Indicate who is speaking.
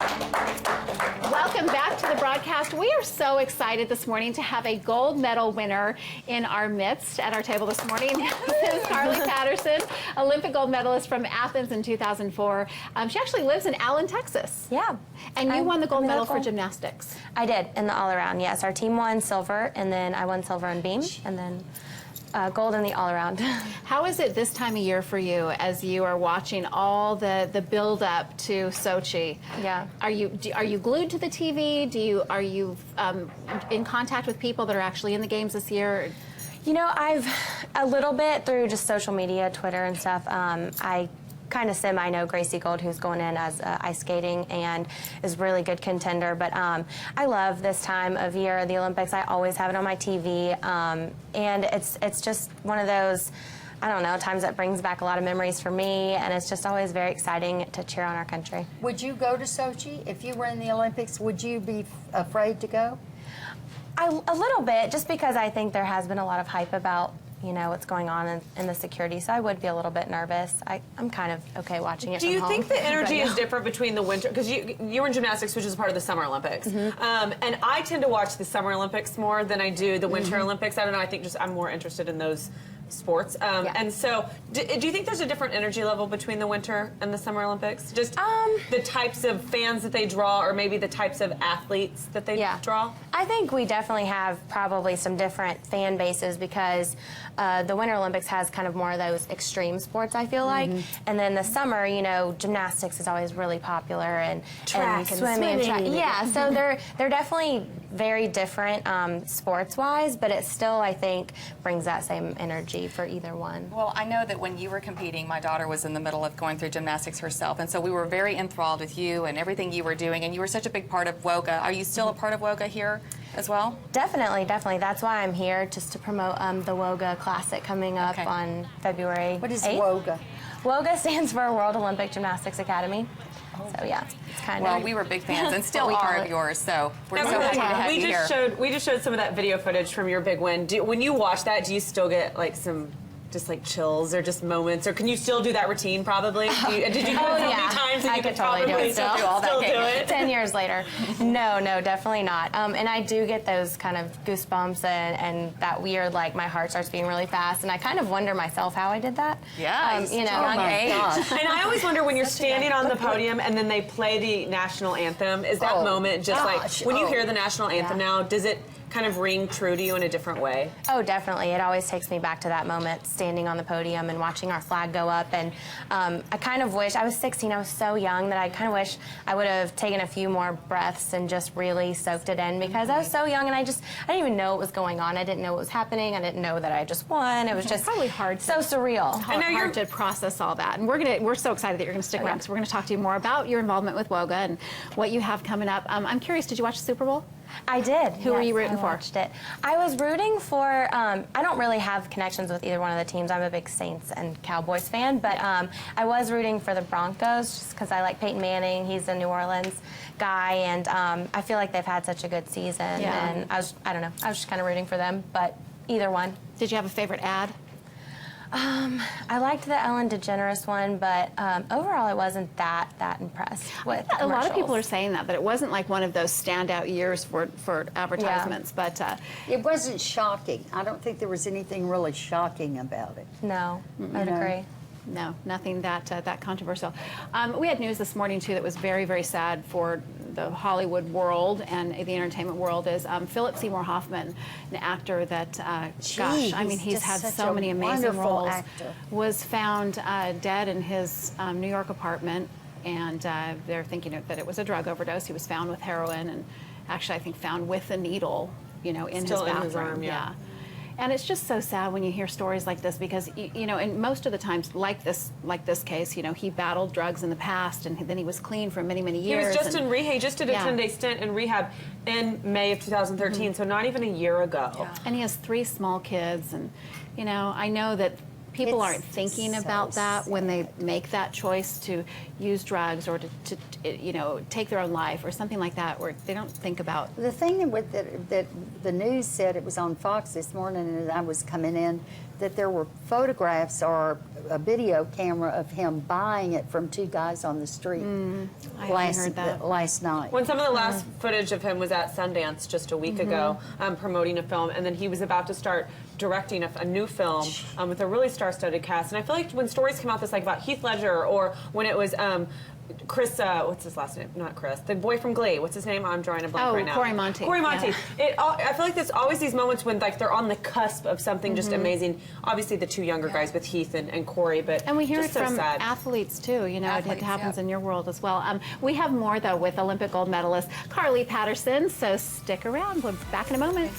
Speaker 1: Welcome back to the broadcast. We are so excited this morning to have a gold medal winner in our midst at our table this morning. This is Carly Patterson, Olympic gold medalist from Athens in 2004. She actually lives in Allen, Texas.
Speaker 2: Yeah.
Speaker 1: And you won the gold medal for gymnastics.
Speaker 2: I did, in the all-around, yes. Our team won silver, and then I won silver in beam, and then gold in the all-around.
Speaker 1: How is it this time of year for you as you are watching all the build-up to Sochi?
Speaker 2: Yeah.
Speaker 1: Are you glued to the TV? Are you in contact with people that are actually in the games this year?
Speaker 2: You know, I've a little bit through just social media, Twitter and stuff. I kind of know Gracie Gold, who's going in as ice skating and is really good contender. But I love this time of year, the Olympics. I always have it on my TV, and it's just one of those, I don't know, times that brings back a lot of memories for me, and it's just always very exciting to cheer on our country.
Speaker 3: Would you go to Sochi if you were in the Olympics? Would you be afraid to go?
Speaker 2: A little bit, just because I think there has been a lot of hype about, you know, what's going on in the security, so I would be a little bit nervous. I'm kind of okay watching it
Speaker 4: Do you
Speaker 2: from
Speaker 4: think
Speaker 2: home.
Speaker 4: the energy is different between the winter, because you were in gymnastics, which is part of the Summer Olympics, and I tend to watch the Summer Olympics more than I do the Winter Olympics. I don't know, I think just I'm more interested in those sports. And so, do you think there's a different energy level between the Winter and the Summer Olympics? Just the types of fans that they draw, or maybe the types of athletes that they draw?
Speaker 2: I think we definitely have probably some different fan bases, because the Winter Olympics has kind of more of those extreme sports, I feel like. And then the summer, you know, gymnastics is always really popular, and
Speaker 3: Track,
Speaker 2: swimming.
Speaker 3: swimming.
Speaker 2: Yeah, so they're definitely very different sports-wise, but it still, I think, brings that same energy for either one.
Speaker 5: Well, I know that when you were competing, my daughter was in the middle of going through gymnastics herself, and so we were very enthralled with you and everything you were doing, and you were such a big part of WOGA. Are you still a part of WOGA here as well?
Speaker 2: Definitely. That's why I'm here, just to promote the WOGA Classic coming up on February 8th.
Speaker 3: What is WOGA?
Speaker 2: WOGA stands for World Olympic Gymnastics Academy. So yeah, it's kind of.
Speaker 5: Well, we were big fans and still
Speaker 2: we
Speaker 5: are
Speaker 2: call
Speaker 5: of
Speaker 2: it.
Speaker 5: yours, so we're so happy to have you here.
Speaker 4: We just showed some of that video footage from your big win. When you watch that, do you still get like some just like chills or just moments, or can you still do that routine probably? Did you do it so many times that
Speaker 2: I
Speaker 4: you
Speaker 2: could
Speaker 4: could
Speaker 2: totally do
Speaker 4: probably
Speaker 2: it still.
Speaker 4: still do it?
Speaker 2: 10 years later. No, definitely not. And I do get those kind of goosebumps and that weird, like, my heart starts beating really fast, and I kind of wonder myself how I did that.
Speaker 5: Yeah,
Speaker 2: you know.
Speaker 5: young age.
Speaker 4: And I always wonder when you're standing on the podium and then they play the national anthem, is that moment just like, when you hear the national anthem now, does it kind of ring true to you in a different way?
Speaker 2: Oh, definitely. It always takes me back to that moment, standing on the podium and watching our flag go up. And I kind of wish, I was 16, I was so young, that I kind of wish I would have taken a few more breaths and just really soaked it in, because I was so young and I didn't even know what was going on. I didn't know what was happening. I didn't know that I just won. It was just
Speaker 1: probably hard,
Speaker 2: so surreal.
Speaker 1: Hard to process all that. And we're so excited that you're going to stick around, because we're going to talk to you more about your involvement with WOGA and what you have coming up. I'm curious, did you watch the Super Bowl?
Speaker 2: I did.
Speaker 1: Who were you rooting for?
Speaker 2: I watched it. I was rooting for, I don't really have connections with either one of the teams. I'm a big Saints and Cowboys fan, but I was rooting for the Broncos just because I like Peyton Manning. He's a New Orleans guy, and I feel like they've had such a good season. And I don't know, I was just kind of rooting for them, but either one.
Speaker 1: Did you have a favorite ad?
Speaker 2: I liked the Ellen DeGeneres one, but overall I wasn't that impressed with
Speaker 1: A lot of people are saying that it wasn't like one of those standout years for advertisements, but
Speaker 3: It wasn't shocking. I don't think there was anything really shocking about it.
Speaker 2: No, I'd agree.
Speaker 1: No, nothing that controversial. We had news this morning, too, that was very, very sad for the Hollywood world and the entertainment world. Is Philip Seymour Hoffman, an actor that, gosh, I mean, he's had so many amazing roles, was found dead in his New York apartment, and they're thinking that it was a drug overdose. He was found with heroin, and actually, I think, found with a needle, you know, in
Speaker 4: Still
Speaker 1: his bathroom.
Speaker 4: in his arm, yeah.
Speaker 1: And it's just so sad when you hear stories like this, because, you know, and most of the times, like this case, you know, he battled drugs in the past, and then he was clean for many, many years.
Speaker 4: He was just in rehab. He just did a 10-day stint in rehab in May of 2013, so not even a year ago.
Speaker 1: Yeah. And he has 3 small kids, and, you know, I know that people aren't thinking about that when they make that choice to use drugs or to you know, take their own life or something like that, where they don't think about.
Speaker 3: The thing that the news said, it was on Fox this morning, and I was coming in that there were photographs or a video camera of him buying it from two guys on the street
Speaker 1: I haven't heard that.
Speaker 3: last night.
Speaker 4: When some of the last footage of him was at Sundance just a week ago, promoting a film, and then he was about to start directing a new film with a really star-studded cast. And I feel like when stories come out this like about Heath Ledger, or when it was Chris, what's his last name? Not Chris, the boy from Glee. What's his name? I'm drawing a blank right now.
Speaker 1: Corey Monteith.
Speaker 4: Corey Monteith.
Speaker 1: Yeah.
Speaker 4: I feel like there's always these moments when like they're on the cusp of something just amazing. Obviously, the two younger guys with Heath and Corey, but
Speaker 1: And we hear
Speaker 4: just
Speaker 1: it
Speaker 4: so
Speaker 1: from
Speaker 4: sad.
Speaker 1: athletes too. You know, it
Speaker 5: Athletes,
Speaker 1: happens
Speaker 5: yeah.
Speaker 1: in your world as well. We have more though with Olympic gold medalist Carly Patterson. So stick around. We'll be back in a moment.